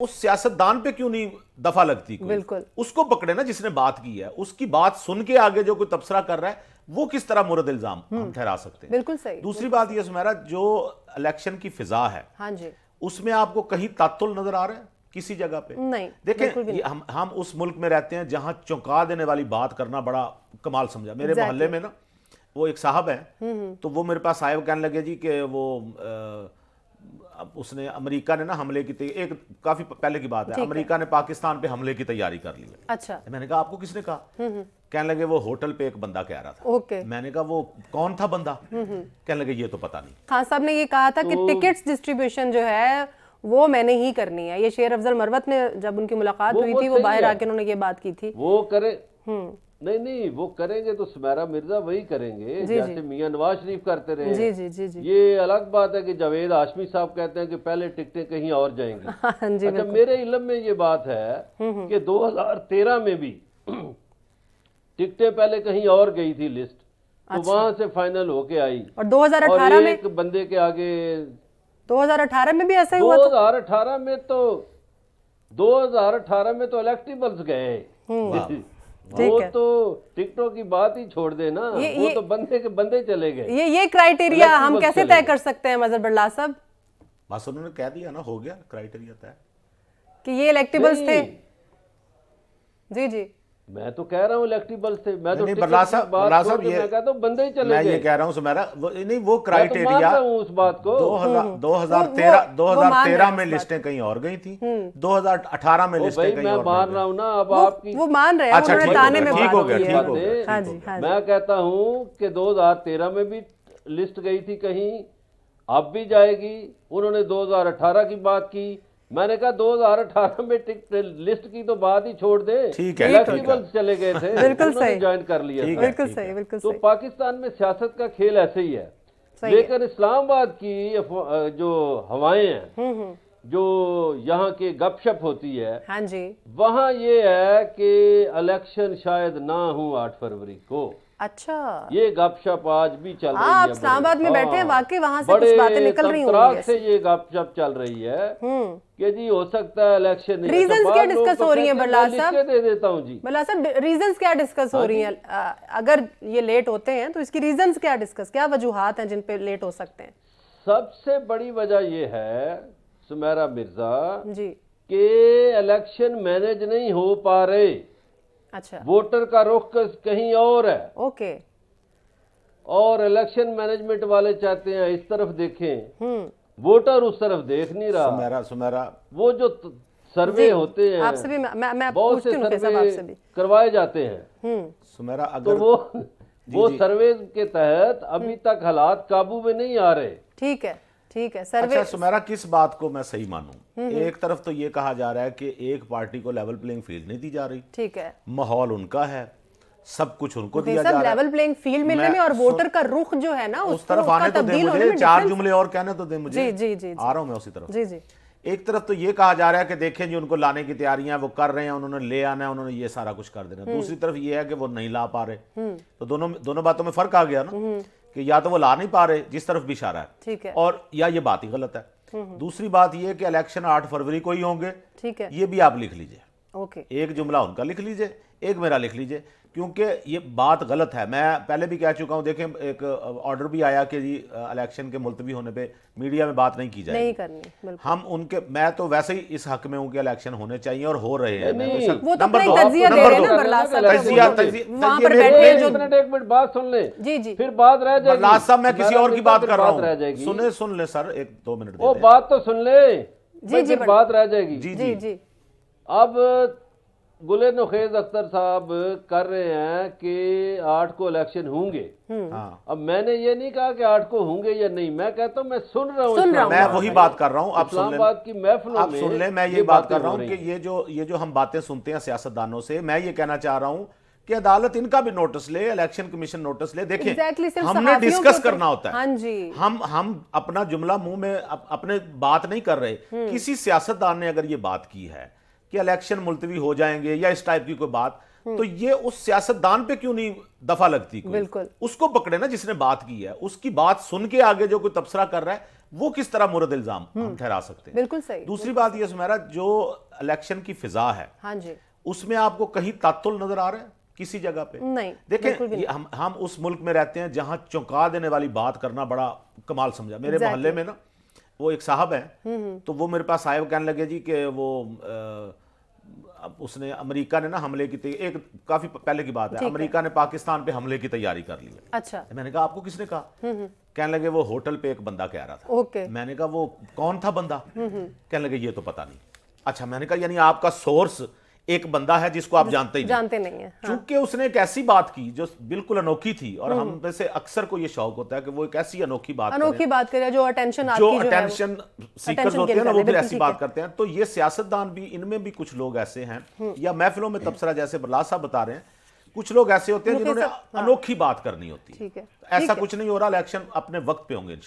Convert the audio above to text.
उस सियासतदान पे क्यों नहीं दफा लगती कोई? बिल्कुल। उसको पकड़े ना जिसने बात की है, उसकी बात सुन के आगे जो कोई तबसरा कर रहा है वो किस तरह मुरद इल्जाम हम ठहरा सकते हैं। बिल्कुल सही। दूसरी बात यह सुमेरा, जो इलेक्शन की फिजा है, हाँ जी, उसमें आपको कहीं तात्तुल नजर आ रहा है किसी जगह पे? नहीं, देखें, हम उस मुल्क में रहते हैं जहां चौंका देने वाली बात करना बड़ा कमाल समझा। मेरे मोहल्ले में ना वो एक साहब है, तो वो मेरे पास आए, वो कहने लगे जी कि वो अब उसने अमेरिका ने ना हमले की एक काफी पहले की बात है, अमेरिका ने पाकिस्तान पे हमले की तैयारी कर ली है। अच्छा। मैंने कहा आपको किसने कहा? कहने लगे वो होटल पे एक बंदा कह रहा था। ओके। मैंने कहा वो कौन था बंदा? कहने लगे ये तो पता नहीं। खान साहब ने ये कहा था कि टिकट्स डिस्ट्रीब्यूशन जो है वो मैंने ही करनी है। ये शेर अफजल मरवत ने जब उनकी मुलाकात हुई थी, वो बाहर आके उन्होंने ये बात की थी। वो करे नहीं वो करेंगे तो सुमेरा मिर्जा वही करेंगे जैसे मियां नवाज शरीफ करते रहे। जी जी जी जी। ये अलग बात है कि जावेद हाशमी साहब कहते हैं कि पहले टिकटें कहीं और जाएंगी। अच्छा, मेरे इल्म में ये बात है कि 2013 में भी टिकटें पहले कहीं और गई थी लिस्ट, तो वहां से फाइनल होके आई। और 2018 में एक बंदे के आगे 2018 में भी ऐसा ही हुआ था। 2018 में तो इलेक्टिबल्स गए। वो तो टिकटों की बात ही छोड़ देना, वो तो बंदे के बंदे चले गए। ये क्राइटेरिया हम कैसे तय कर सकते हैं मजहर बल्ला साहब? बस उन्होंने कह दिया ना, हो गया क्राइटेरिया तय कि ये इलेक्टिबल्स थे। जी जी, मैं तो कह रहा हूँ इलेक्टिबल्स थे। मैं तो बल्ला साहब मैं कहता हूँ बंदे ही चले गए। मैं ये कह रहा हूँ सुमेरा, नहीं वो क्राइटेरिया उस बात को 2013 में लिस्टें कहीं और गई थी, 2018 में लिस्टें कहीं और। मैं मान रहा हूँ ना, अब आपकी वो मान रहे हैं। अच्छा ठीक हो गया। हाँ जी, मैं कहता हूँ कि 2013 में भी लिस्ट गई थी कहीं, अब भी जाएगी। उन्होंने 2018 की बात की, मैंने कहा 2018 में टिकट लिस्ट की तो बात ही छोड़ दे। ठीक है, इलेक्टिबल्स चले गए थे, बिल्कुल सही, ज्वाइन कर लिया। बिल्कुल सही, बिल्कुल तो सही। पाकिस्तान में सियासत का खेल ऐसे ही है। लेकिन इस्लामाबाद की जो हवाएं हैं, जो यहाँ के गपशप होती है, हाँ जी, वहाँ ये है कि इलेक्शन शायद ना हो 8 फरवरी को। अच्छा, ये गपशप आज भी चल रही है। आप इस्लामाबाद में बैठे हैं, वाकई वहां से कुछ बातें निकल रही होंगी से ये गपशप चल रही है कि जी हो सकता है इलेक्शन। रीजंस क्या डिस्कस हो रही है बल्ला साहब? दे देता हूँ जी। बल्ला साहब, रीजंस क्या डिस्कस हो रही हैं? अगर ये लेट होते हैं तो इसकी रीजंस क्या वजूहात हैं जिन पे लेट हो सकते हैं? सबसे बड़ी वजह ये है सुमेरा मिर्जा जी कि इलेक्शन मैनेज नहीं हो पा रहे। अच्छा, वोटर का रुख कहीं और है। ओके। और इलेक्शन मैनेजमेंट वाले चाहते हैं इस तरफ देखें, वोटर उस तरफ देख नहीं रहा। सुमेरा वो जो सर्वे होते हैं, आपसे भी मैं बहुत से सर्वे करवाए जाते हैं सुमेरा, अगर तो वो सर्वे के तहत अभी तक हालात काबू में नहीं आ रहे। ठीक है, ठीक है। सर्वे अच्छा सुमेरा, किस बात को मैं सही मानूं? एक तरफ तो ये कहा जा रहा है कि एक पार्टी को लेवल प्लेइंग फील्ड नहीं दी जा रही, ठीक है, माहौल उनका है, सब कुछ उनको दिया जा रहा है। लेवल प्लेइंग फील्ड मिलने में और वोटर का रुख जो है ना, उस तरफ आने तो दे मुझे, 4 जुमले और कहने तो दे मुझे। जी जी जी, आ रहा हूं मैं उसी तरफ। जी जी। एक तरफ तो ये कहा जा रहा है कि देखें जी उनको लाने की तैयारियां वो कर रहे हैं, उन्होंने ले आना है, उन्होंने ये सारा कुछ कर देना। दूसरी तरफ ये है कि वो नहीं ला पा रहे। तो दोनों बातों में फर्क आ गया ना, कि या तो वो ला नहीं पा रहे, जिस तरफ भी इशारा है, ठीक है, और या ये बात ही गलत है। दूसरी बात ये कि इलेक्शन 8 फरवरी को ही होंगे, ठीक है, ये भी आप लिख लीजिए। ओके, एक जुमला उनका लिख लीजिए, एक मेरा लिख लीजिए, क्योंकि ये बात गलत है। मैं पहले भी कह चुका हूं, देखें एक ऑर्डर भी आया कि जी इलेक्शन के मुलतवी होने पे मीडिया में बात नहीं की जाएगी, नहीं करनी, बिल्कुल। हम उनके, मैं तो वैसे ही इस हक में हूं कि इलेक्शन होने चाहिए और हो रहे हैं। वो तो अपना तजिया दे रहे हैं ना बल्ला साहब, वहां पर बैठे जो। एक मिनट बात सुन ले जी जी, फिर बात रह जाएगी। बल्ला साहब मैं किसी और की बात कर रहा हूं, सुन ले सर, 1-2 मिनट वो बात तो सुन ले जी जी, बात रह जाएगी। जी जी जी। अब गुले नखेज अख्तर साहब कर रहे हैं कि 8 को इलेक्शन होंगे। अब मैंने ये नहीं कहा कि 8 को होंगे या नहीं, मैं कहता हूँ मैं सुन रहा हूँ, मैं वही बात कर रहा हूँ। आप इस्लामाबाद की महफिलों आप सुन ले, मैं ये बात कर रहा हूँ कि ये जो हम बातें सुनते हैं सियासतदानों से, मैं ये कहना चाह रहा हूँ कि अदालत इनका भी नोटिस ले, इलेक्शन कमीशन नोटिस ले। देखिए हमने डिस्कस करना होता है। हाँ जी, हम अपना जुमला मुंह में अपने बात नहीं कर रहे। किसी सियासतदान ने अगर ये बात की है कि इलेक्शन मुलतवी हो जाएंगे या इस टाइप की कोई बात, तो ये उस सियासतदान पे क्यों नहीं दफा लगती कोई? बिल्कुल। उसको पकड़े ना जिसने बात की है, उसकी बात सुन के आगे जो कोई तबसरा कर रहा है वो किस तरह मुरद इल्जाम हम ठहरा सकते हैं। बिल्कुल सही। दूसरी बात ये सुमेरा, जो इलेक्शन की फिजा है हाँ जी, उसमें आपको कहीं तात्तुल नजर आ रहा है किसी जगह पे? नहीं, देखें, हम उस मुल्क में रहते हैं जहां चौंका देने वाली बात करना बड़ा कमाल समझा। मेरे मोहल्ले में ना वो एक साहब है, तो वो मेरे पास आए, वो कहने लगे जी कि वो अब उसने अमेरिका ने ना हमले की, एक काफी पहले की बात है, अमेरिका ने पाकिस्तान पे हमले की तैयारी कर ली है। अच्छा, मैंने कहा आपको किसने कहा? कहने लगे वो होटल पे एक बंदा कह रहा था। ओके, मैंने कहा वो कौन था बंदा? कहने लगे ये तो पता नहीं। अच्छा, मैंने कहा यानी आपका सोर्स एक बंदा है जिसको आप जानते ही नहीं है। चूंकि उसने एक ऐसी बात की जो बिल्कुल अनोखी थी, और हम में से अक्सर को ये शौक होता है कि वो एक ऐसी अनोखी बात करे जो अटेंशन सीकर्स होते हैं ना, वो फिर ऐसी बात करते हैं। तो ये सियासतदान भी, इनमें भी कुछ लोग ऐसे हैं, या महफिलों में तबसरा जैसे बरला साहब बता रहे हैं, कुछ लोग ऐसे होते हैं जिन्होंने अनोखी बात करनी होती है। ऐसा कुछ नहीं हो रहा, इलेक्शन अपने वक्त पे होंगे इंशाल्लाह।